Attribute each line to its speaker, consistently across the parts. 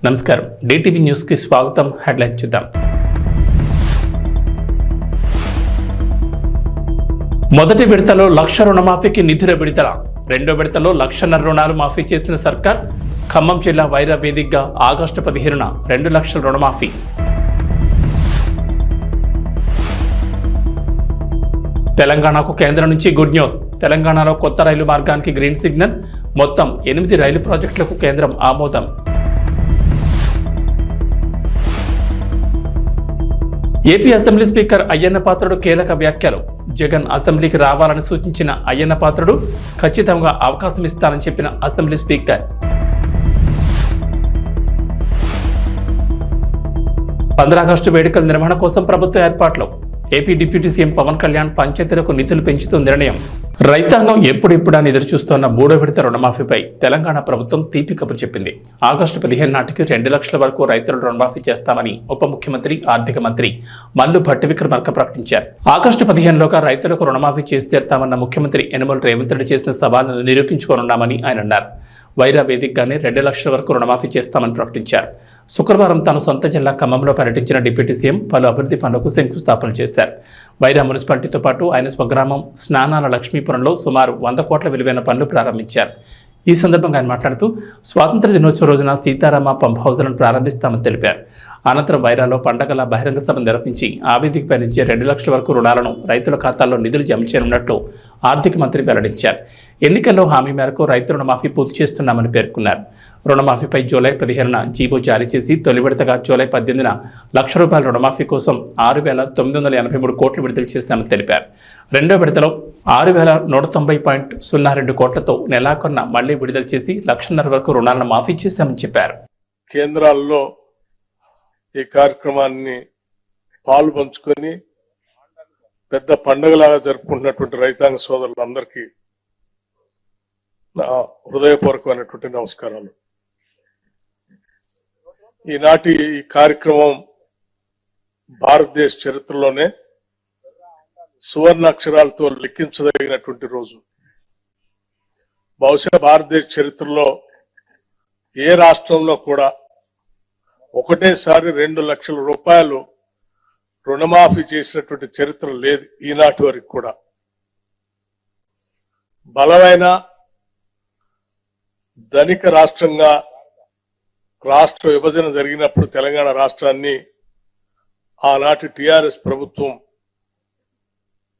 Speaker 1: నమస్కారం, DTV news కి స్వాగతం. హెడ్లైన్ చూద్దాం. మొదటి విడతలో 1,00,000 రుణమాఫీకి నిధుల విడుదల. రెండో విడతలో 1,00,000 రుణాలు మాఫీ చేసిన సర్కార్. ఖమ్మం జిల్లా వైరా వేదికగా ఆగస్టు 15న 2 లక్షల రుణమాఫీ. తెలంగాణకు కేంద్రం నుంచి గుడ్ న్యూస్. తెలంగాణలో కొత్త రైలు మార్గానికి గ్రీన్ సిగ్నల్. మొత్తం 8 రైలు ప్రాజెక్టులకు కేంద్రం ఆమోదం. AP assembly speaker Ayyanna Patrudu కీలక వ్యాఖ్యలు. జగన్ అసెంబ్లీకి రావాలని సూచించిన అయ్యన్న పాత్రుడు ఖచ్చితంగా అవకాశం ఇస్తానని చెప్పిన అసెంబ్లీ స్పీకర్. 15 ఆగస్టు వేడుకల నిర్వహణ కోసం ప్రభుత్వ ఏర్పాట్లు. AP deputy CM Pawan Kalyan పంచాయతీలకు నిధులు పెంచుతూ నిర్ణయం. రైతాంగం ఎప్పుడెప్పుడని ఎదురుచూస్తున్న 3వ విడత రుణమాఫీపై తెలంగాణ ప్రభుత్వం తీపి కబురు చెప్పింది. ఆగస్టు 15 నాటికి 2 లక్షల వరకు రైతుల రుణమాఫీ చేస్తామని ఉప ముఖ్యమంత్రి, ఆర్థిక మంత్రి మల్లు భట్టి విక్రమార్క ప్రకటించారు. ఆగస్టు 15లోగా రైతులకు రుణమాఫీ చేసి తీరుతామన్న ముఖ్యమంత్రి యనమల రేవంత్ రెడ్డి చేసిన సవాల్ను నిరూపించుకోనున్నామని ఆయన అన్నారు. వైరా వేదికగానే 2 లక్షల వరకు రుణమాఫీ చేస్తామని ప్రకటించారు. శుక్రవారం తన సొంత జిల్లా ఖమ్మంలో పర్యటించిన డిప్యూటీ సీఎం పలు అభివృద్ధి పనులకు శంకుస్థాపన చేశారు. వైరా మున్సిపాలిటీతో పాటు ఆయన స్వగ్రామం స్నానాల లక్ష్మీపురంలో సుమారు 100 కోట్ల విలువైన పనులు ప్రారంభించారు. ఈ సందర్భంగా ఆయన మాట్లాడుతూ స్వాతంత్ర దినోత్సవ రోజున సీతారామ పంప్ హౌజులను ప్రారంభిస్తామని తెలిపారు. అనంతరం వైరాలో పండగల బహిరంగ సభ నిర్వహించి ఆ వేదికపై నుంచి 2 లక్షల వరకు రుణాలను రైతుల ఖాతాల్లో నిధులు జమ చేయనున్నట్లు ఆర్థిక మంత్రి వెల్లడించారు. ఎన్నికల్లో హామీ మేరకు రైతు రుణమాఫీ పూర్తి చేస్తున్నామని పేర్కొన్నారు. రుణమాఫీపై జూలై 15న జీవో జారీ చేసి తొలి విడతగా జూలై 18న ₹1,00,000 రుణమాఫీ కోసం 6,983 కోట్లు విడుదల చేశామని తెలిపారు. రెండో విడతలో 6,190.02 కోట్లతో నెలాఖరున మళ్లీ విడుదల చేసి 1,50,000 వరకు రుణాలను మాఫీ చేశామని చెప్పారు.
Speaker 2: కేంద్రాల్లో ఈ కార్యక్రమాన్ని పాలు పంచుకొని పెద్ద పండుగలాగా జరుపుకుంటున్నటువంటి రైతాంగ సోదరులందరికీ నా హృదయపూర్వకమైనటువంటి నమస్కారాలు. ఈనాటి ఈ కార్యక్రమం భారతదేశ చరిత్రలోనే సువర్ణాక్షరాలతో లిఖించదగినటువంటి రోజు. బహుశా భారతదేశ చరిత్రలో ఏ రాష్ట్రంలో కూడా ఒకటేసారి 2 లక్షల రూపాయలు రుణమాఫీ చేసినటువంటి చరిత్ర లేదు ఈనాటి వరకు కూడా. బలమైన ధనిక రాష్ట్రంగా రాష్ట్ర విభజన జరిగినప్పుడు తెలంగాణ రాష్ట్రాన్ని ఆనాటి టిఆర్ఎస్ ప్రభుత్వం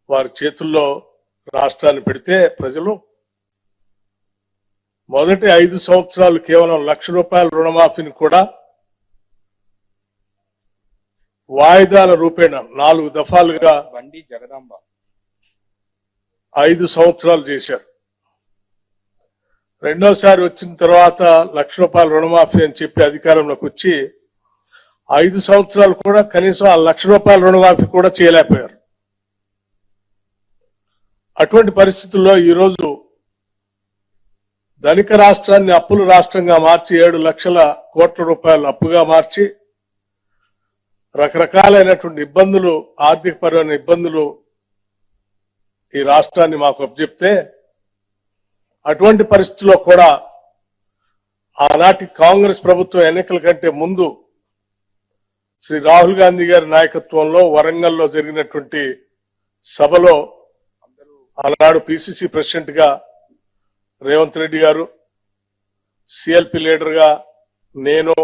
Speaker 2: వారి చేతుల్లో రాష్ట్రాన్ని పెడితే ప్రజలు మొదటి 5 సంవత్సరాలు కేవలం ₹1,00,000 రుణమాఫీని కూడా వాయిదాల రూపేణ 4 దఫాలుగా 5 సంవత్సరాలు చేశారు. రెండోసారి వచ్చిన తర్వాత ₹1,00,000 రుణమాఫీ అని చెప్పి అధికారంలోకి వచ్చి 5 సంవత్సరాలు కూడా కనీసం ఆ ₹1,00,000 రుణమాఫీ కూడా చేయలేకపోయారు. అటువంటి పరిస్థితుల్లో ఈరోజు ధనిక రాష్ట్రాన్ని అప్పుల రాష్ట్రంగా మార్చి 7 లక్షల కోట్ల రూపాయలు అప్పుగా మార్చి రకరకాలైనటువంటి ఇబ్బందులు, ఆర్థికపరమైన ఇబ్బందులు ఈ రాష్ట్రాన్ని మాకు అప్పచెప్తే అటువంటి పరిస్థితుల్లో కూడా ఆనాటి కాంగ్రెస్ ప్రభుత్వం ఎన్నికల కంటే ముందు శ్రీ రాహుల్ గాంధీ గారి నాయకత్వంలో వరంగల్లో జరిగినటువంటి సభలో ఆనాడు పిసిసి ప్రెసిడెంట్ గా రేవంత్ రెడ్డి గారు, సిఎల్పి లీడర్ గా నేను,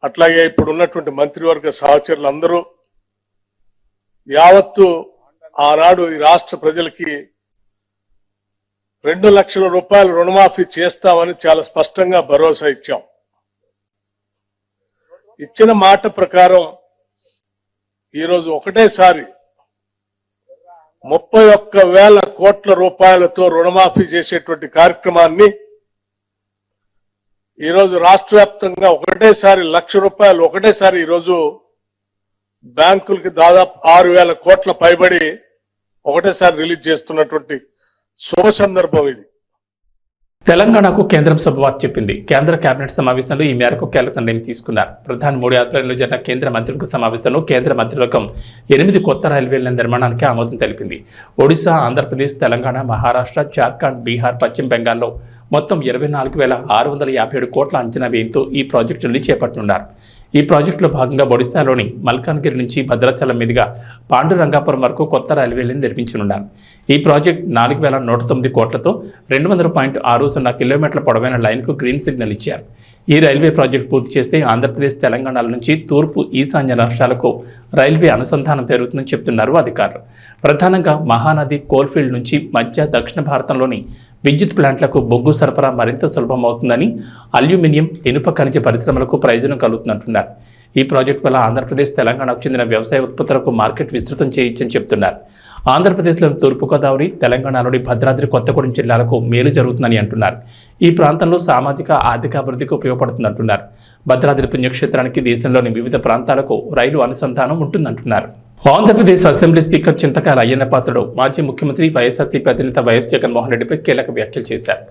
Speaker 2: అట్లాగే ఇప్పుడు ఉన్నటువంటి మంత్రివర్గ సహచరులందరూ యావత్తు ఆనాడు ఈ రాష్ట్ర ప్రజలకి 2 లక్షల రూపాయలు రుణమాఫీ చేస్తామని చాలా స్పష్టంగా భరోసా ఇచ్చాం. ఇచ్చిన మాట ప్రకారం ఈరోజు ఒకటేసారి 31,000 కోట్ల రూపాయలతో రుణమాఫీ చేసేటువంటి కార్యక్రమాన్ని ఈరోజు రాష్ట్ర వ్యాప్తంగా ఒకటేసారి ₹1,00,000 ఒకటేసారి ఈరోజు బ్యాంకులకి దాదాపు 6,000 కోట్ల పైబడి ఒకటేసారి రిలీజ్ చేస్తున్నటువంటి శుభ సందర్భం ఇది.
Speaker 1: తెలంగాణకు కేంద్రం శుభవార్త చెప్పింది. కేంద్ర కేబినెట్ సమావేశంలో ఈ మేరకు కీలక నిర్ణయం తీసుకున్నారు. ప్రధాని మోడీ ఆధ్వర్యంలో జరిగిన కేంద్ర మంత్రివర్గ సమావేశంలో కేంద్ర మంత్రివర్గం 8 కొత్త రైల్వేల నిర్మాణానికి ఆమోదం తెలిపింది. ఒడిశా, ఆంధ్రప్రదేశ్, తెలంగాణ, మహారాష్ట్ర, జార్ఖండ్, బీహార్, పశ్చిమ బెంగాల్లో మొత్తం 24,657 కోట్ల అంచనా వ్యయంతో ఈ ప్రాజెక్టుల్ని చేపట్టనున్నారు. ఈ ప్రాజెక్టులో భాగంగా ఒడిశాలోని మల్కాన్గిరి నుంచి భద్రాచలం మీదుగా పాండురంగాపురం వరకు కొత్త రైల్వేలను నిర్మించనున్నారు. ఈ ప్రాజెక్ట్ 4,109 కోట్లతో 200.60 కిలోమీటర్ల పొడవైన లైన్కు గ్రీన్ సిగ్నల్ ఇచ్చారు. ఈ రైల్వే ప్రాజెక్టు పూర్తి చేస్తే ఆంధ్రప్రదేశ్, తెలంగాణల నుంచి తూర్పు, ఈశాన్య రాష్ట్రాలకు రైల్వే అనుసంధానం పెరుగుతుందని చెప్తున్నారు అధికారులు. ప్రధానంగా మహానది, కోల్ఫీల్డ్ నుంచి మధ్య, దక్షిణ భారతంలోని విద్యుత్ ప్లాంట్లకు బొగ్గు సరఫరా మరింత సులభమవుతుందని, అల్యూమినియం, ఇనుప ఖనిజ పరిశ్రమలకు ప్రయోజనం కలుగుతున్నట్టున్నారు. ఈ ప్రాజెక్టు వల్ల ఆంధ్రప్రదేశ్, తెలంగాణకు చెందిన వ్యవసాయ ఉత్పత్తులకు మార్కెట్ విస్తృతం చేయొచ్చని చెప్తున్నారు. ఆంధ్రప్రదేశ్లోని తూర్పుగోదావరి, తెలంగాణలోని భద్రాద్రి కొత్తగూడెం జిల్లాలకు మేలు జరుగుతుందని అంటున్నారు. ఈ ప్రాంతంలో సామాజిక, ఆర్థిక అభివృద్ధికి ఉపయోగపడుతుందంటున్నారు. భద్రాద్రి పుణ్యక్షేత్రానికి దేశంలోని వివిధ ప్రాంతాలకు రైలు అనుసంధానం ఉంటుందంటున్నారు. ఆంధ్రప్రదేశ్ అసెంబ్లీ స్పీకర్ చింతకాయల అయ్యన్న పాత్రుడు మాజీ ముఖ్యమంత్రి వైఎస్ఆర్సీపీ అధినేత వైఎస్ జగన్మోహన్ రెడ్డిపై కీలక వ్యాఖ్యలు చేశారు.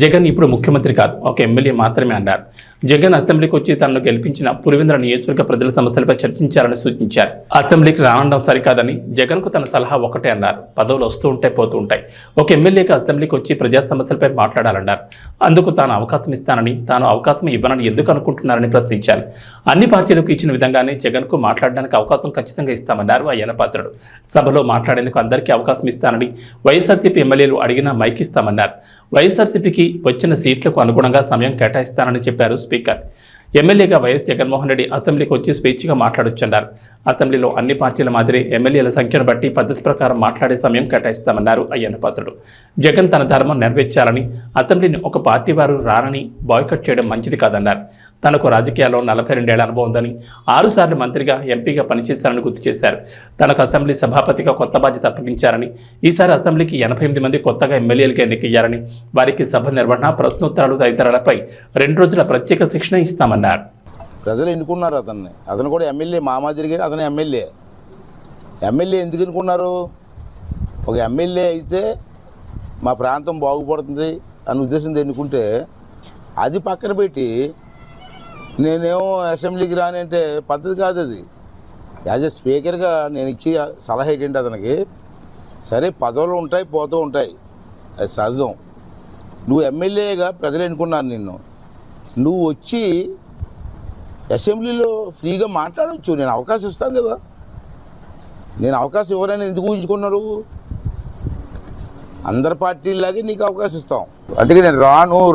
Speaker 1: జగన్ ఇప్పుడు ముఖ్యమంత్రి కాదు, ఒక ఎమ్మెల్యే మాత్రమే అన్నారు. జగన్ అసెంబ్లీకి వచ్చి తనను గెలిపించిన పులివెందుల నియోజకవర్గ ప్రజల సమస్యలపై చర్చించాలని సూచించారు. అసెంబ్లీకి రానుండడం సరికాదని జగన్కు తన సలహా ఒకటే అన్నారు. పదవులు వస్తూ ఉంటాయి, పోతూ ఉంటాయి. ఒక ఎమ్మెల్యేగా అసెంబ్లీకి వచ్చి ప్రజా సమస్యలపై మాట్లాడాలన్నారు. అందుకు తాను అవకాశం ఇస్తానని, తాను అవకాశం ఇవ్వనని ఎందుకు అనుకుంటున్నారని ప్రశ్నించారు. అన్ని పార్టీలకు ఇచ్చిన విధంగానే జగన్కు మాట్లాడడానికి అవకాశం ఖచ్చితంగా ఇస్తామన్నారు అయ్యన్న పాత్రుడు. సభలో మాట్లాడేందుకు అందరికీ అవకాశం ఇస్తానని, వైఎస్ఆర్సీపీ ఎమ్మెల్యేలు అడిగినా మైక్ ఇస్తామన్నారు. వైఎస్ఆర్సీపీకి వచ్చిన సీట్లకు అనుగుణంగా సమయం కేటాయిస్తానని చెప్పారు స్పీకర్. ఎమ్మెల్యేగా వైఎస్ జగన్మోహన్ రెడ్డి అసెంబ్లీకి వచ్చి స్వేచ్ఛగా మాట్లాడొచ్చన్నారు. అసెంబ్లీలో అన్ని పార్టీల మాదిరి ఎమ్మెల్యేల సంఖ్యను బట్టి పద్ధతి ప్రకారం మాట్లాడే సమయం కేటాయిస్తామన్నారు అయ్యన్న పాత్రుడు. జగన్ తన ధర్మం నెరవేర్చాలని, అసెంబ్లీని ఒక పార్టీ వారు రానని బాయ్కట్ చేయడం మంచిది కాదన్నారు. తనకు రాజకీయాల్లో 42 ఏళ్ల అనుభవం ఉందని, 6 సార్లు మంత్రిగా, ఎంపీగా పనిచేశారని గుర్తు చేశారు. తనకు అసెంబ్లీ సభాపతిగా కొత్త బాధ్యత అప్పగించారని, ఈసారి అసెంబ్లీకి 88 మంది కొత్తగా ఎమ్మెల్యేలుగా ఎన్నికయ్యారని, వారికి సభ నిర్వహణ, ప్రశ్నోత్తరాలు తదితరాలపై 2 రోజుల ప్రత్యేక శిక్షణ ఇస్తామన్నారు.
Speaker 3: ప్రజలు ఎన్నుకున్నారు అతన్ని. అతను కూడా ఎమ్మెల్యే, మా మాదిరిగా అతను ఎమ్మెల్యే. ఎమ్మెల్యే ఎందుకు ఎన్నుకున్నారు? ఒక ఎమ్మెల్యే అయితే మా ప్రాంతం బాగుపడుతుంది అనే ఉద్దేశంతో ఎన్నుకుంటే, అది పక్కన పెట్టి నేనేమో అసెంబ్లీకి రాని అంటే పద్ధతి కాదు అది. యాజ్ ఎ స్పీకర్గా నేను ఇచ్చే సలహా ఏంటంటే అతనికి, సరే పదవులు ఉంటాయి, పోతూ ఉంటాయి, అది సహజం. నువ్వు ఎమ్మెల్యేగా ప్రజలు ఎన్నుకున్నారు నిన్ను. నువ్వు వచ్చి అసెంబ్లీలో ఫ్రీగా మాట్లాడవచ్చు. నేను అవకాశం ఇస్తాను కదా. నేను అవకాశం ఎవరైనా ఎందుకు ఊహించుకున్నారు? అందరి పార్టీలాగే నీకు అవకాశం ఇస్తాం. అందుకే నేను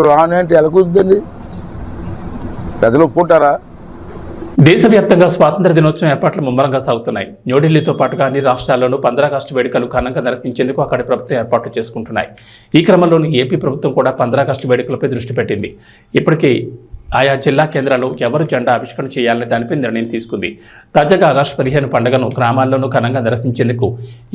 Speaker 3: రాను అంటే ఎలా కుదురుతుంది? ప్రజలు ఒప్పుకుంటారా?
Speaker 1: దేశవ్యాప్తంగా స్వాతంత్ర దినోత్సవం ఏర్పాట్లు ముమ్మరంగా సాగుతున్నాయి. న్యూఢిల్లీతో పాటుగా అన్ని రాష్ట్రాల్లోనూ 15 ఆగస్టు వేడుకలు ఘనంగా నిర్వహించేందుకు అక్కడి ప్రభుత్వం ఏర్పాట్లు చేసుకుంటున్నాయి. ఈ క్రమంలోని ఏపీ ప్రభుత్వం కూడా 15 ఆగస్టు వేడుకలపై దృష్టి పెట్టింది. ఇప్పటికీ ఆయా జిల్లా కేంద్రాల్లో ఎవరు జెండా ఆవిష్కరణ చేయాలనే దానిపై నిర్ణయం తీసుకుంది. తాజాగా ఆగస్టు 15 పండుగను గ్రామాల్లోనూ ఘనంగా నిర్వహించేందుకు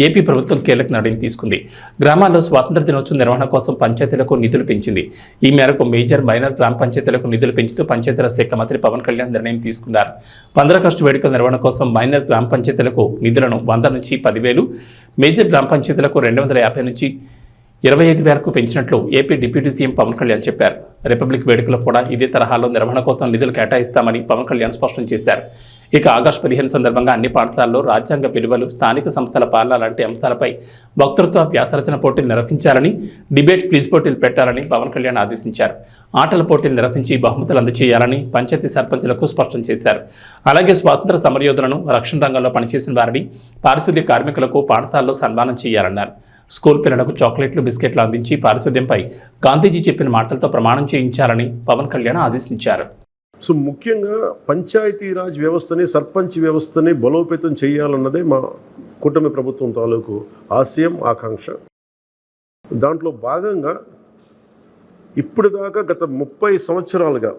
Speaker 1: ఏపీ ప్రభుత్వం కీలక నిర్ణయం తీసుకుంది. గ్రామాల్లో స్వాతంత్ర దినోత్సవం నిర్వహణ కోసం పంచాయతీలకు నిధులు పెంచింది. ఈ మేరకు మేజర్, మైనర్ గ్రామ పంచాయతీలకు నిధులు పెంచుతూ పంచాయతీరాజ్ శాఖ మంత్రి పవన్ కళ్యాణ్ నిర్ణయం తీసుకున్నారు. 15 ఆగస్టు వేడుకల నిర్వహణ కోసం మైనర్ గ్రామ పంచాయతీలకు నిధులను 100 నుంచి 10,000, మేజర్ గ్రామ పంచాయతీలకు 250 నుంచి 25 వరకు పెంచినట్లు AP deputy CM Pawan Kalyan చెప్పారు. రిపబ్లిక్ వేడుకలు కూడా ఇదే తరహాలో నిర్వహణ కోసం నిధులు కేటాయిస్తామని పవన్ కళ్యాణ్ స్పష్టం చేశారు. ఇక ఆగస్టు 15 సందర్భంగా అన్ని పాఠశాలల్లో రాజ్యాంగ విలువలు, స్థానిక సంస్థల పాలన లాంటి అంశాలపై వక్తృత్వ, వ్యాసరచన పోటీలు నిర్వహించాలని, డిబేట్, క్విజ్ పోటీలు పెట్టాలని పవన్ కళ్యాణ్ ఆదేశించారు. ఆటల పోటీలు నిర్వహించి బహుమతులు అందజేయాలని పంచాయతీ సర్పంచులకు స్పష్టం చేశారు. అలాగే స్వాతంత్ర సమరయోధులను, రక్షణ రంగంలో పనిచేసిన వారిని, పారిశుద్ధ్య కార్మికులకు పాఠశాలలో సన్మానం చేయాలన్నారు. స్కూల్ పిల్లలకు చాక్లెట్లు, బిస్కెట్లు అందించి పారిశుద్ధ్యంపై గాంధీజీ చెప్పిన మాటలతో ప్రమాణం చేయించాలని పవన్ కళ్యాణ్ ఆదేశించారు.
Speaker 4: సో ముఖ్యంగా పంచాయతీరాజ్ వ్యవస్థని, సర్పంచ్ వ్యవస్థని బలోపేతం చేయాలన్నదే మా కూటమి ప్రభుత్వం తాలూకు ఆశయం, ఆకాంక్ష. దాంట్లో భాగంగా ఇప్పుడు దాకా గత 30 సంవత్సరాలుగా,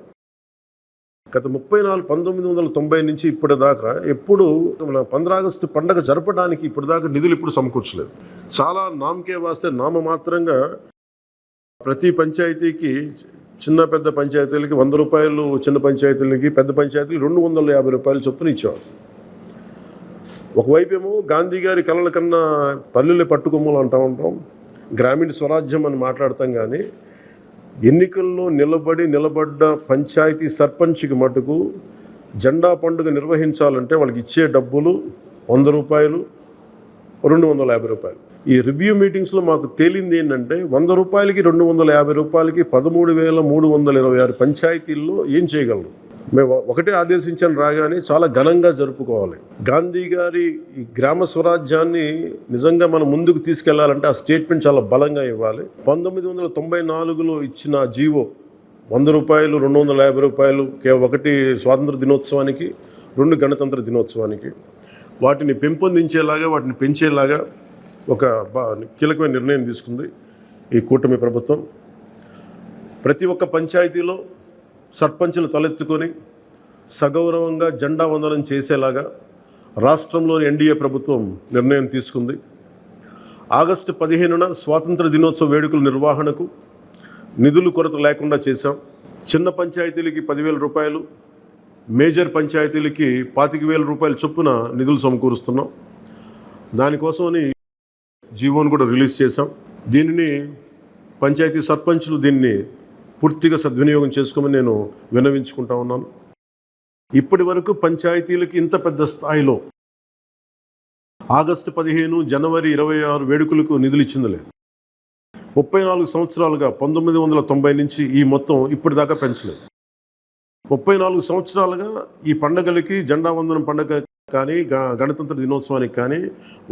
Speaker 4: గత 1990 నుంచి ఇప్పటిదాకా ఎప్పుడు మన 15 ఆగస్టు పండుగ జరపడానికి ఇప్పటిదాకా నిధులు ఎప్పుడు సమకూర్చలేదు. చాలా నామకే వాస్తే నామమాత్రంగా ప్రతి పంచాయతీకి, చిన్న పెద్ద పంచాయతీలకి 100 రూపాయలు, చిన్న పంచాయతీలకి, పెద్ద పంచాయతీలకి 250 రూపాయలు చొప్పున ఇచ్చేవాడు. ఒకవైపు ఏమో గాంధీ గారి కలల కన్నా పల్లెలే పట్టుకొమ్మలు అంటూ ఉంటాం, గ్రామీణ స్వరాజ్యం అని మాట్లాడతాం. కానీ ఎన్నికల్లో నిలబడ్డ పంచాయతీ సర్పంచ్కి మటుకు జెండా పండుగ నిర్వహించాలంటే వాళ్ళకి ఇచ్చే డబ్బులు 100 రూపాయలు, 250 రూపాయలు. ఈ రివ్యూ మీటింగ్స్లో మాకు తేలింది ఏంటంటే 100 రూపాయలకి 250 రూపాయలకి 13,326 పంచాయతీల్లో ఏం చేయగలరు? మేము ఒకటే ఆదేశించాను, రాగానే చాలా ఘనంగా జరుపుకోవాలి. గాంధీ గారి ఈ గ్రామ స్వరాజ్యాన్ని నిజంగా మనం ముందుకు తీసుకెళ్లాలంటే ఆ స్టేట్మెంట్ చాలా బలంగా ఇవ్వాలి. 1994లో ఇచ్చిన జీవో 100 రూపాయలు, 250 రూపాయలు, ఒకటి స్వాతంత్ర దినోత్సవానికి, 2 గణతంత్ర దినోత్సవానికి, వాటిని పెంపొందించేలాగా, వాటిని పెంచేలాగా ఒక కీలకమైన నిర్ణయం తీసుకుంది ఈ కూటమి ప్రభుత్వం. ప్రతి ఒక్క పంచాయతీలో సర్పంచులు తలెత్తుకొని సగౌరవంగా జెండా వందనం చేసేలాగా రాష్ట్రంలోని ఎన్డీఏ ప్రభుత్వం నిర్ణయం తీసుకుంది. ఆగస్టు 15న స్వాతంత్ర దినోత్సవ వేడుకల నిర్వహణకు నిధులు కొరత లేకుండా చేశాం. చిన్న పంచాయతీలకి 10,000 రూపాయలు, మేజర్ పంచాయతీలకి 25,000 రూపాయల చొప్పున నిధులు సమకూరుస్తున్నాం. దానికోసమని జీవోను కూడా రిలీజ్ చేశాం. దీనిని పంచాయతీ సర్పంచులు దీన్ని పూర్తిగా సద్వినియోగం చేసుకోమని నేను విన్నవించుకుంటా ఉన్నాను. ఇప్పటి వరకు పంచాయతీలకి ఇంత పెద్ద స్థాయిలో ఆగస్టు 15, జనవరి 26 వేడుకలకు నిధులు ఇచ్చింది లేదు. 34 సంవత్సరాలుగా 1990 నుంచి ఈ మొత్తం ఇప్పటిదాకా పెంచలేదు. 34 సంవత్సరాలుగా ఈ పండగలకి, జెండా వందనం పండగ కానీ, గణతంత్ర దినోత్సవానికి కానీ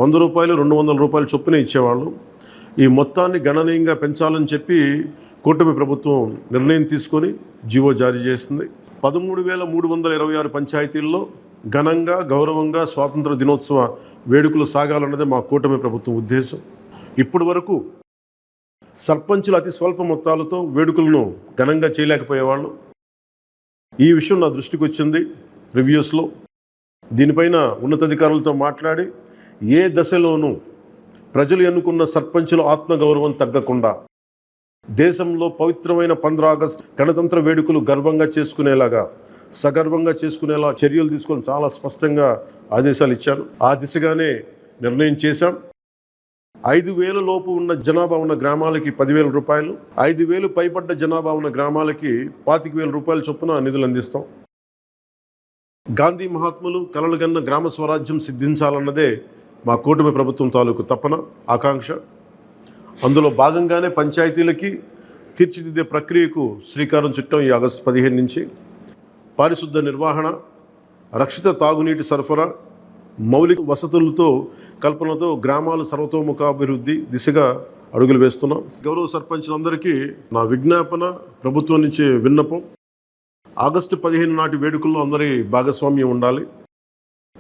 Speaker 4: 100 రూపాయలు, 200 రూపాయలు చొప్పున ఇచ్చేవాళ్ళు. ఈ మొత్తాన్ని గణనీయంగా పెంచాలని చెప్పి కూటమి ప్రభుత్వం నిర్ణయం తీసుకొని జీవో జారీ చేసింది. 13,326 పంచాయతీల్లో ఘనంగా, గౌరవంగా స్వాతంత్ర దినోత్సవ వేడుకలు సాగాలన్నదే మా కూటమి ప్రభుత్వం ఉద్దేశం. ఇప్పటి వరకు సర్పంచులు అతి స్వల్ప మొత్తాలతో వేడుకలను ఘనంగా చేయలేకపోయేవాళ్ళు. ఈ విషయం నా దృష్టికి వచ్చింది రివ్యూస్లో. దీనిపైన ఉన్నతాధికారులతో మాట్లాడి ఏ దశలోనూ ప్రజలు ఎన్నుకున్న సర్పంచుల ఆత్మగౌరవం తగ్గకుండా దేశంలో పవిత్రమైన 15 ఆగస్టు గణతంత్ర వేడుకలు గర్వంగా చేసుకునేలాగా, సగర్వంగా చేసుకునేలా చర్యలు తీసుకొని చాలా స్పష్టంగా ఆదేశాలు ఇచ్చాను. ఆ దిశగానే నిర్ణయం చేశాం. 5,000 లోపు ఉన్న జనాభా ఉన్న గ్రామాలకి 10,000 రూపాయలు, 5,000 పైబడ్డ జనాభా ఉన్న గ్రామాలకి 25,000 రూపాయల చొప్పున నిధులు అందిస్తాం. గాంధీ మహాత్ములు కలలుగన్న గ్రామ స్వరాజ్యం సిద్ధించాలన్నదే మా కూటమి ప్రభుత్వం తాలూకు తపన, ఆకాంక్ష. అందులో భాగంగానే పంచాయతీలకి తీర్చిదిద్దే ప్రక్రియకు శ్రీకారం చుట్టాం ఈ ఆగస్టు 15 నుంచి. పారిశుద్ధ నిర్వహణ, రక్షిత తాగునీటి సరఫరా, మౌలిక వసతులతో కల్పనతో గ్రామాల సర్వతోముఖాభివృద్ధి దిశగా అడుగులు వేస్తున్నాం. గౌరవ సర్పంచులందరికీ నా విజ్ఞాపన, ప్రభుత్వం నుంచి విన్నపం, ఆగస్టు 15 నాటి వేడుకల్లో అందరి భాగస్వామ్యం ఉండాలి.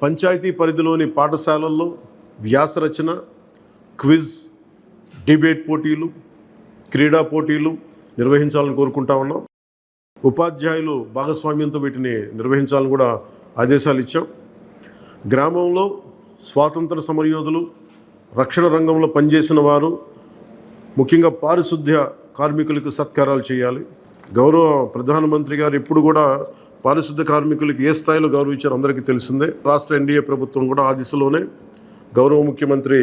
Speaker 4: పంచాయతీ పరిధిలోని పాఠశాలల్లో వ్యాసరచన, క్విజ్, డిబేట్ పోటీలు, క్రీడా పోటీలు నిర్వహించాలని కోరుకుంటా ఉన్నాం. ఉపాధ్యాయులు భాగస్వామ్యంతో వీటిని నిర్వహించాలని కూడా ఆదేశాలు ఇచ్చాం. గ్రామంలో స్వాతంత్ర సమరయోధులు, రక్షణ రంగంలో పనిచేసిన వారు, ముఖ్యంగా పారిశుద్ధ్య కార్మికులకు సత్కారాలు చేయాలి. గౌరవ ప్రధానమంత్రి గారు ఇప్పుడు కూడా పారిశుద్ధ్య కార్మికులకి ఏ స్థాయిలో గౌరవించారో అందరికీ తెలిసిందే. రాష్ట్ర ఎన్డీఏ ప్రభుత్వం కూడా ఆ దిశలోనే గౌరవ ముఖ్యమంత్రి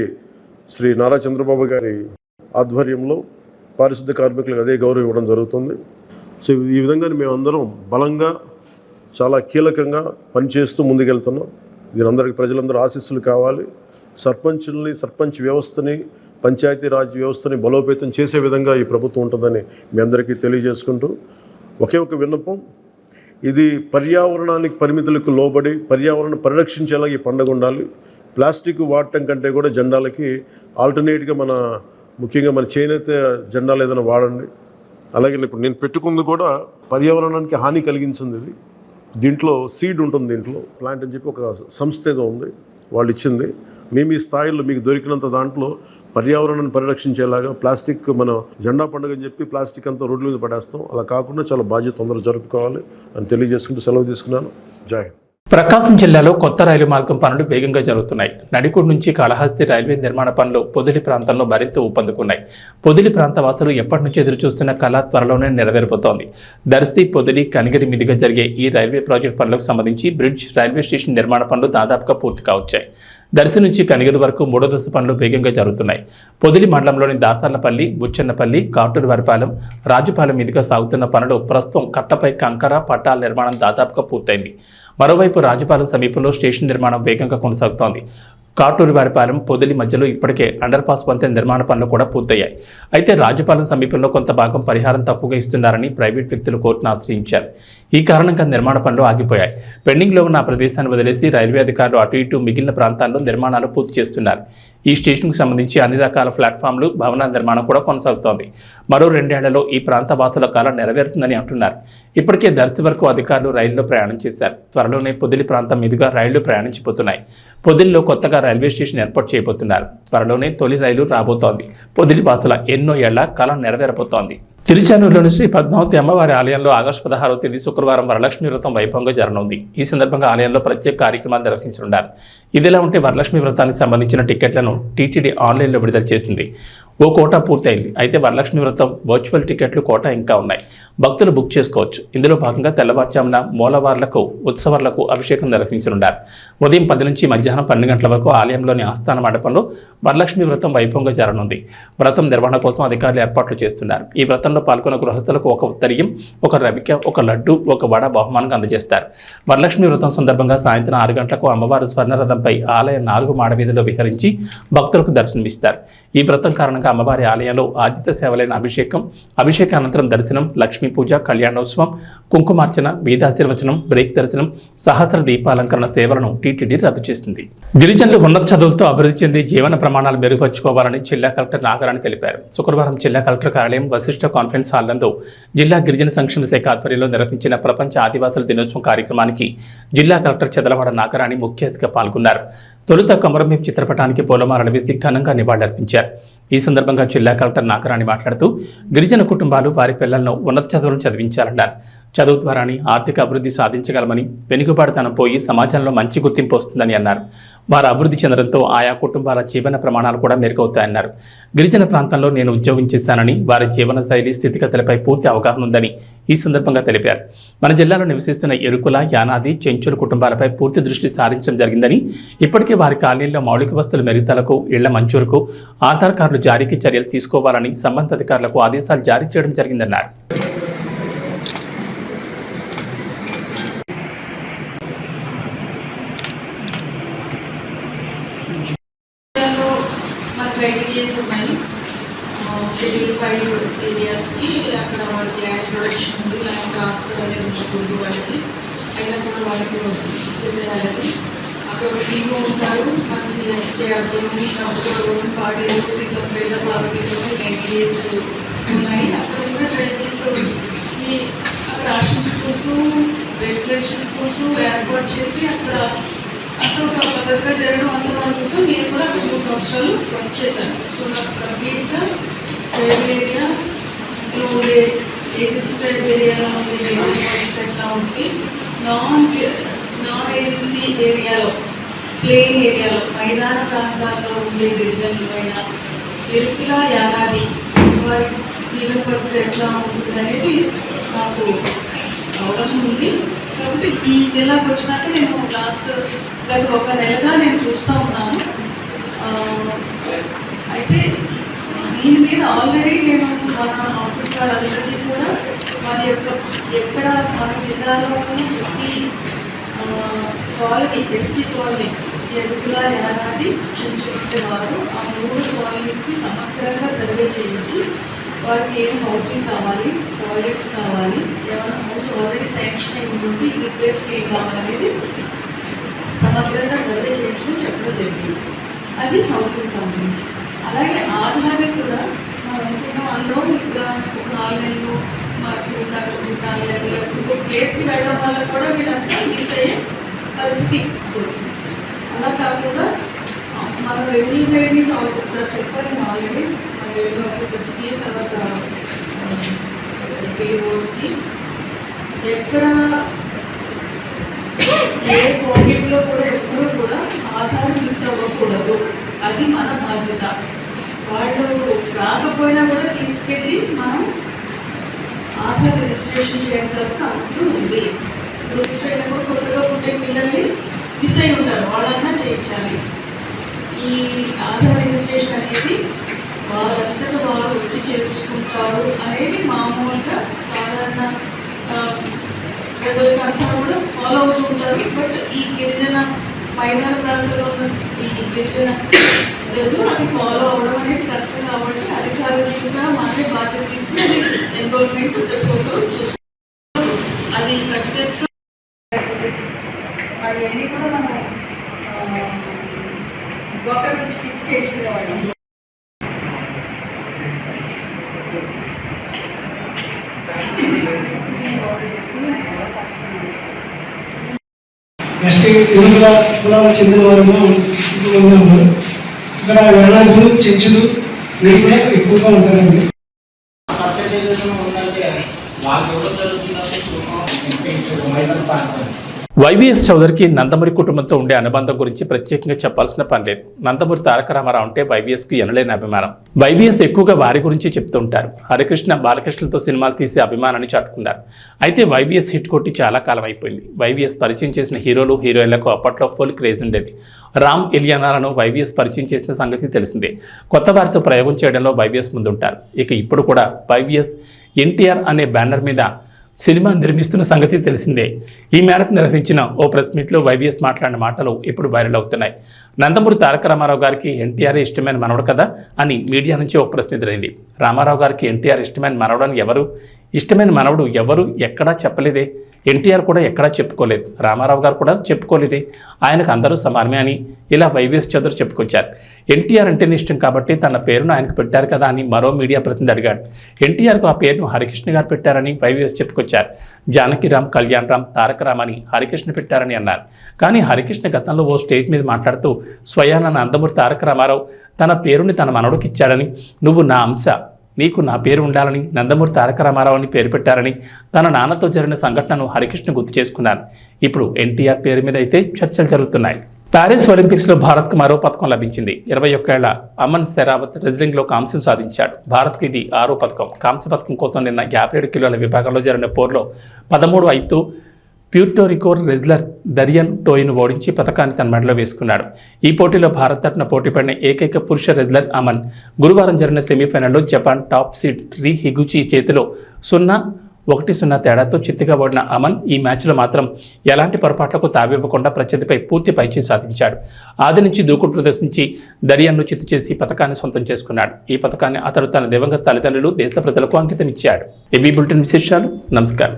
Speaker 4: శ్రీ నారా చంద్రబాబు గారి ఆధ్వర్యంలో పారిశుద్ధ్య కార్మికులకు అదే గౌరవం ఇవ్వడం జరుగుతుంది. సో ఈ విధంగా మేమందరం బలంగా, చాలా కీలకంగా పనిచేస్తూ ముందుకెళ్తున్నాం. దీని అందరికీ ప్రజలందరూ ఆశీస్సులు కావాలి. సర్పంచుల్ని, సర్పంచ్ వ్యవస్థని, పంచాయతీరాజ్ వ్యవస్థని బలోపేతం చేసే విధంగా ఈ ప్రభుత్వం ఉంటుందని మీ అందరికీ తెలియజేసుకుంటూ, ఒకే ఒక విన్నపం, ఇది పర్యావరణానికి పరిమితులకు లోబడి పర్యావరణం పరిరక్షించేలా ఈ పండుగ ఉండాలి. ప్లాస్టిక్ వాడటం కంటే కూడా జెండాలకి ఆల్టర్నేట్గా ముఖ్యంగా మన చేనేత జెండాలు ఏదైనా వాడండి. అలాగే ఇప్పుడు నేను పెట్టుకుంది కూడా పర్యావరణానికి హాని కలిగించింది. ఇది దీంట్లో సీడ్ ఉంటుంది, దీంట్లో ప్లాంట్ అని చెప్పి ఒక సంస్థ ఏదో ఉంది, వాళ్ళు ఇచ్చింది. మేము ఈ స్థాయిలో మీకు దొరికినంత దాంట్లో పర్యావరణాన్ని పరిరక్షించేలాగా ప్లాస్టిక్, మన జెండా పండుగ అని చెప్పి ప్లాస్టిక్ అంతా రోడ్ల మీద పడేస్తాం. అలా కాకుండా చాలా బాధ్యత తొందరగా జరుపుకోవాలి అని తెలియజేసుకుంటూ సెలవు తీసుకున్నాను. జై హింద్.
Speaker 1: ప్రకాశం జిల్లాలో కొత్త రైలు మార్గం పనులు వేగంగా జరుగుతున్నాయి. నడికూడు నుంచి కాళహస్తి రైల్వే నిర్మాణ పనులు పొదిలి ప్రాంతంలో మరింత ఊపందుకున్నాయి. పొదిలి ప్రాంత వాసులు ఎప్పటి నుంచి ఎదురుచూస్తున్న కళ త్వరలోనే నెరవేరిపోతోంది. దర్శి, పొదిలి, కనిగిరి మీదుగా జరిగే ఈ రైల్వే ప్రాజెక్టు పనులకు సంబంధించి బ్రిడ్జ్, రైల్వే స్టేషన్ నిర్మాణ పనులు దాదాపుగా పూర్తి కావచ్చాయి. దర్శి నుంచి కనిగిరి వరకు 3వ దశ పనులు వేగంగా జరుగుతున్నాయి. పొదిలి మండలంలోని దాసర్లపల్లి, బుచ్చన్నపల్లి, కాటూరువారిపాలెం, రాజుపాలెం మీదుగా సాగుతున్న పనులు ప్రస్తుతం కట్టపై కంకర పట్టాల నిర్మాణం దాదాపుగా పూర్తయింది. మరోవైపు రాజుపాలెం సమీపంలో స్టేషన్ నిర్మాణం వేగంగా కొనసాగుతోంది. కాటూరువారిపాలెం, పొదిలి మధ్యలో ఇప్పటికే అండర్ పాస్ వంతెన నిర్మాణ పనులు కూడా పూర్తయ్యాయి. అయితే రాజుపాలెం సమీపంలో కొంత భాగం పరిహారం తక్కువగా ఇస్తున్నారని ప్రైవేట్ వ్యక్తులు కోర్టును ఆశ్రయించారు. ఈ కారణంగా నిర్మాణ పనులు ఆగిపోయాయి. పెండింగ్లో ఉన్న ఆ ప్రదేశాన్ని వదిలేసి రైల్వే అధికారులు అటు ఇటు మిగిలిన ప్రాంతాల్లో నిర్మాణాలు పూర్తి చేస్తున్నారు. ఈ స్టేషన్కు సంబంధించి అన్ని రకాల ప్లాట్ఫామ్లు, భవనాల నిర్మాణం కూడా కొనసాగుతోంది. మరో 2 ఏళ్లలో ఈ ప్రాంత వాసుల కళ నెరవేరుతుందని అంటున్నారు. ఇప్పటికే దర్శి వరకు అధికారులు రైల్లో ప్రయాణం చేశారు. త్వరలోనే పొదిలి ప్రాంతం మీదుగా రైళ్లు ప్రయాణించిపోతున్నాయి. పొదిలిలో కొత్తగా రైల్వే స్టేషన్ ఏర్పాటు చేయబోతున్నారు. త్వరలోనే తొలి రైలు రాబోతోంది. పొదిలి వాసుల ఎన్నో ఏళ్ల కళ నెరవేరబోతోంది. తిరుచానూరులోని శ్రీ పద్మావతి అమ్మవారి ఆలయంలో ఆగస్టు 16వ తేదీ శుక్రవారం వరలక్ష్మి వ్రతం వైభవంగా జరగనుంది. ఈ సందర్భంగా ఆలయంలో ప్రత్యేక కార్యక్రమాలు నిర్వహించనున్నారు. ఇదిలా ఉంటే వరలక్ష్మి వ్రతానికి సంబంధించిన టికెట్లను టీటీడీ ఆన్లైన్లో విడుదల చేసింది. ఓ కోటా పూర్తయింది. అయితే వరలక్ష్మి వ్రతం వర్చువల్ టికెట్లు కోటా ఇంకా ఉన్నాయి. భక్తులు బుక్ చేసుకోవచ్చు. ఇందులో భాగంగా తెల్లవారుజామున మూలవార్లకు, ఉత్సవాలకు అభిషేకం నిర్వహించనున్నారు. ఉదయం 10 నుంచి మధ్యాహ్నం 12 గంటల వరకు ఆలయంలోని ఆస్థాన మండపంలో వరలక్ష్మి వ్రతం వైభవంగా జరగనుంది. వ్రతం నిర్వహణ కోసం అధికారులు ఏర్పాట్లు చేస్తున్నారు. ఈ వ్రతంలో పాల్గొన్న గృహస్థులకు ఒక ఉత్తరీయం, ఒక రవిక, ఒక లడ్డు, ఒక వడ బహుమానంగా అందజేస్తారు. వరలక్ష్మి వ్రతం సందర్భంగా సాయంత్రం 6 గంటలకు అమ్మవారు స్వర్ణరథంపై ఆలయ 4 మాడ వీధిలో విహరించి భక్తులకు దర్శనమిస్తారు. ఈ వ్రతం కారణంగా అమ్మవారి ఆలయంలో ఆదిత్య సేవలైన అభిషేక అనంతరం దర్శనం, లక్ష్మీ పూజ, కళ్యాణోత్సవం, కుంకుమార్చన, వేదాశీర్వచనం, బ్రేక్ దర్శనం, సహస్ర దీపాలంకరణ సేవలను టీటీడీ రద్దు చేసింది. గిరిజనులు ఉన్నత చదువులతో అభివృద్ధి చెంది జీవన ప్రమాణాలు మెరుగుపరుచుకోవాలని జిల్లా కలెక్టర్ నాగరాణి తెలిపారు. శుక్రవారం జిల్లా కలెక్టర్ కార్యాలయం వశిష్ఠ కాన్ఫరెన్స్ హాల్ నందు జిల్లా గిరిజన సంక్షేమ శాఖ ఆధ్వర్యంలో నిర్వహించిన ప్రపంచ ఆదివాసుల దినోత్సవం కార్యక్రమానికి జిల్లా కలెక్టర్ చదలవాడ నాగరాణి ముఖ్య అతిథిగా పాల్గొన్నారు. తొలుత కొమరంభీం చిత్రపటానికి పూలమాలలు వేసి ఘనంగా నివాళులర్పించారు. ఈ సందర్భంగా జిల్లా కలెక్టర్ నాగరాణి మాట్లాడుతూ గిరిజన కుటుంబాలు వారి పిల్లలను ఉన్నత చదువులను చదివించాలన్నారు. చదువు ద్వారానే ఆర్థిక అభివృద్ధి సాధించగలమని, వెనుకబాటుతనం పోయి సమాజంలో మంచి గుర్తింపు వస్తుందని అన్నారు. వారు అభివృద్ధి చెందడంతో ఆయా కుటుంబాల జీవన ప్రమాణాలు కూడా మెరుగవుతాయన్నారు. గిరిజన ప్రాంతంలో నేను ఉద్యోగం చేశానని, వారి జీవన శైలి స్థితిగతులపై పూర్తి అవగాహన ఉందని ఈ సందర్భంగా తెలిపారు. మన జిల్లాలో నివసిస్తున్న ఎరుకుల, యానాది, చెంచుల కుటుంబాలపై పూర్తి దృష్టి సారించడం జరిగిందని, ఇప్పటికే వారి కాలనీల్లో మౌలిక వస్తువుల మెరుగుదలకు, ఇళ్ల మంజూరుకు ఆధార్ కార్డులు జారీకి చర్యలు తీసుకోవాలని సంబంధిత అధికారులకు ఆదేశాలు జారీ చేయడం జరిగిందన్నారు.
Speaker 5: క్రైటీరియాస్ ఉన్నాయి. షెడ్యూల్ 5 ఏరియాస్కి అక్కడ వాళ్ళకి ల్యాండ్ ప్రొడక్షన్ ఉంది, ల్యాండ్ ట్రాన్స్ఫర్ అనేది ఉండకూడదు. వాళ్ళకి అయినప్పుడు వాళ్ళకి ఇచ్చేసేయాలి. అక్కడ ఒక టీము ఉంటారు. మనకి భూమి, కంప్యూటర్, పాడేరు, శ్రీకాకుళ, పార్వతీపురం ఏరియాస్ ఉన్నాయి. అక్కడ కూడా ట్రైబల్స్ అక్కడ ఆశ్రమ్ స్కూల్స్, రెసిడెన్షియల్ స్కూల్స్ ఏర్పాటు చేసి అక్కడ అంత ఒక పద్ధతిగా జరగడం అంత మనం చూసాం. నేను కూడా 2 సంవత్సరాలు వర్క్ చేశాను. సో నాకు కంప్లీట్గా ట్రైబల్ ఏరియా ఉండే ఏజెన్సీ ట్రైబల్ ఏరియాలో ఉండే ఎట్లా ఉంటుంది, నాన్ ఏజెన్సీ ఏరియాలో, ప్లెయిన్ ఏరియాలో, మైదాన ప్రాంతాల్లో ఉండే గిరిజనులైన ఎరుకుల, యానాది వారి జీవన పరిస్థితి ఎట్లా ఉంటుంది అనేది నాకు అవగాహన ఉంది. కాబట్టి ఈ జిల్లాకు వచ్చినాక నేను గత 1 నెలగా నేను చూస్తూ ఉన్నాను. అయితే దీని మీద ఆల్రెడీ నేను మన ఆఫీస్ వాళ్ళందరికీ కూడా వారి యొక్క ఎక్కడ మన జిల్లాలో ఉన్న ప్రతి colony, ST colony, Erukula, Yanadi, చెంచుకుంటే వారు ఆ 3 కాలనీస్కి సమగ్రంగా సర్వే చేయించి వారికి ఏం హౌసింగ్ కావాలి, టాయిలెట్స్ కావాలి, ఏమైనా హౌస్ ఆల్రెడీ శాంక్షన్ అయి ఉండి రిపేర్స్కి ఏం కావాలనేది సమగ్రంగా సర్వే చేయించుకుని చెప్పడం జరిగింది. అది హౌసింగ్ సంబంధించి. అలాగే ఆధారం కూడా మనం అనుకున్నాం. అందులో ఇక్కడ ఒక 4 నెలలు మాకు 4 నెలలు ఇంకొక ప్లేస్కి వెళ్ళడం వల్ల కూడా వీళ్ళంతా మిస్ అయ్యే పరిస్థితి ఇప్పుడు. అలా కాకుండా మన రెవెన్యూ సైడ్ నుంచి ఒకసారి చెప్పాలి. నేను ఆల్రెడీ మన రెవెన్యూ ఆఫీసర్స్కి, తర్వాత పిఓస్కి ఎక్కడ ఏ పాకెట్లో కూడా ఎప్పుడూ కూడా ఆధార్ మిస్ అవ్వకూడదు. అది మన బాధ్యత. వాళ్ళు రాకపోయినా కూడా తీసుకెళ్ళి మనం ఆధార్ రిజిస్ట్రేషన్ చేయించాల్సిన అవసరం ఉంది. రిజిస్టర్ అయినప్పుడు కొత్తగా పుట్టే పిల్లల్ని మిస్ అయి ఉంటారు, వాళ్ళన్నా చేయించాలి. ఈ ఆధార్ రిజిస్ట్రేషన్ అనేది వారంతటా వారు వచ్చి చేసుకుంటారు అనేది మామూలుగా సాధారణ ప్రజలకు అంతా కూడా ఫాలో అవుతూ ఉంటారు. బట్ ఈ గిరిజన మైదాన ప్రాంతంలో ఉన్న ఈ గిరిజన ప్రజలు అది ఫాలో అవడం అనేది కష్టం కాబట్టి అధికారులుగా మనమే బాధ్యత తీసుకుని అది ఎన్రోల్మెంట్ ప్రతి ఒక్కరు చూసుకుంటారు. అది కంటిన్యూస్గా అది అన్నీ కూడా మనం డాక్టర్ స్టిచ్ చేయించుకునేవాళ్ళం.
Speaker 6: నెక్స్ట్ ఇరువుల కులాలకు చెందిన వారు ఉన్నారు. ఇక్కడ వేలాదులు చర్చలు వీళ్ళు కూడా ఎక్కువగా ఉంటారండి.
Speaker 1: వైవిఎస్ చౌదరికి నందమూరి కుటుంబంతో ఉండే అనుబంధం గురించి ప్రత్యేకంగా చెప్పాల్సిన పని లేదు. నందమూరి తారక రామారావు అంటే వైవిఎస్కి ఎనలేని అభిమానం. వైవిఎస్ ఎక్కువగా వారి గురించి చెప్తూ ఉంటారు. హరికృష్ణ బాలకృష్ణతో సినిమాలు తీసే అభిమానాన్ని చాటుకున్నారు. అయితే వైవిఎస్ హిట్ కొట్టి చాలా కాలం అయిపోయింది. వైవిఎస్ పరిచయం చేసిన హీరోలు హీరోయిన్లకు అప్పట్లో ఫుల్ క్రేజ్ ఉండేది. రామ్ ఇలియానాలను వైవిఎస్ పరిచయం చేసిన సంగతి తెలిసిందే. కొత్త వారితో ప్రయోగం చేయడంలో వైవిఎస్ ముందుంటారు. ఇక ఇప్పుడు కూడా వైవిఎస్ ఎన్టీఆర్ అనే బ్యానర్ మీద సినిమా నిర్మిస్తున్న సంగతి తెలిసిందే. ఈ మేరకు నిర్వహించిన ఓ ప్రెస్ మీట్లో వైవిఎస్ మాట్లాడిన మాటలు ఇప్పుడు వైరల్ అవుతున్నాయి. నందమూరి తారక రామారావు గారికి ఎన్టీఆర్ ఇష్టమైన మనవడు కదా అని మీడియా నుంచి ఒక ప్రశ్న ఎదురైంది. రామారావు గారికి ఎన్టీఆర్ ఇష్టమైన మనవడు అని ఇష్టమైన మనవడు ఎవరు ఎక్కడా చెప్పలేదే. ఎన్టీఆర్ కూడా ఎక్కడా చెప్పుకోలేదు. రామారావు గారు కూడా చెప్పుకోలేదే. ఆయనకు అందరూ సమానమే అని ఇలా వైవిఎస్ చౌదరి చెప్పుకొచ్చారు. ఎన్టీఆర్ అంటేనే ఇష్టం కాబట్టి తన పేరును ఆయనకు పెట్టారు కదా అని మరో మీడియా ప్రతినిధి అడిగాడు. ఎన్టీఆర్కు ఆ పేరును హరికృష్ణ గారు పెట్టారని వైవిఎస్ చెప్పుకొచ్చారు. జానకిరామ్, కళ్యాణ్ రామ్, తారక రామ్ అని హరికృష్ణ పెట్టారని అన్నారు. కానీ హరికృష్ణ గతంలో ఓ స్టేజ్ మీద మాట్లాడుతూ స్వయాన నందమూరి తారక రామారావు తన పేరుని తన మనవడికి ఇచ్చారని, నువ్వు నా అంశ, నీకు నా పేరు ఉండాలని నందమూరి తారక రామారావు అని పేరు పెట్టారని తన నాన్నతో జరిగిన సంఘటనను హరికృష్ణ గుర్తు చేసుకున్నారు. ఇప్పుడు ఎన్టీఆర్ పేరు మీద అయితే చర్చలు జరుగుతున్నాయి. ప్యారిస్ ఒలింపిక్స్లో భారత్కు మరో పథకం లభించింది. 21 ఏళ్ల అమన్ సెరావత్ రెజ్లింగ్లో కాంస్యం సాధించాడు. భారత్కు ఇది 6వ పథకం. కాంస్య పథకం కోసం నిన్న 57 కిలోల విభాగంలో జరిగిన పోరులో 13-5 ప్యూర్టోరికో రెజ్లర్ దరియన్ టోయిను ఓడించి పథకాన్ని తన మెడలో వేసుకున్నాడు. ఈ పోటీలో భారత్ తరఫున పోటీపడిన ఏకైక పురుష రెజ్లర్ అమన్. గురువారం జరిగిన సెమీఫైనల్లో Japan top seed Ri Higuchi చేతిలో 0-1 తేడాతో చిత్తుగా ఓడిన అమన్ ఈ మ్యాచ్లో మాత్రం ఎలాంటి పొరపాట్లకు తావివ్వకుండా ప్రత్యర్థిపై పూర్తి పైచేయి సాధించాడు. ఆది నుంచి దూకుడు ప్రదర్శించి దరియన్ను చిత్తు చేసి పథకాన్ని సొంతం చేసుకున్నాడు. ఈ పథకాన్ని అతడు తన దివంగత తల్లిదండ్రులు, దేశ ప్రజలకు అంకితం ఇచ్చాడు. ఏబీ బులెటిన్ విశేషాలు. నమస్కారం.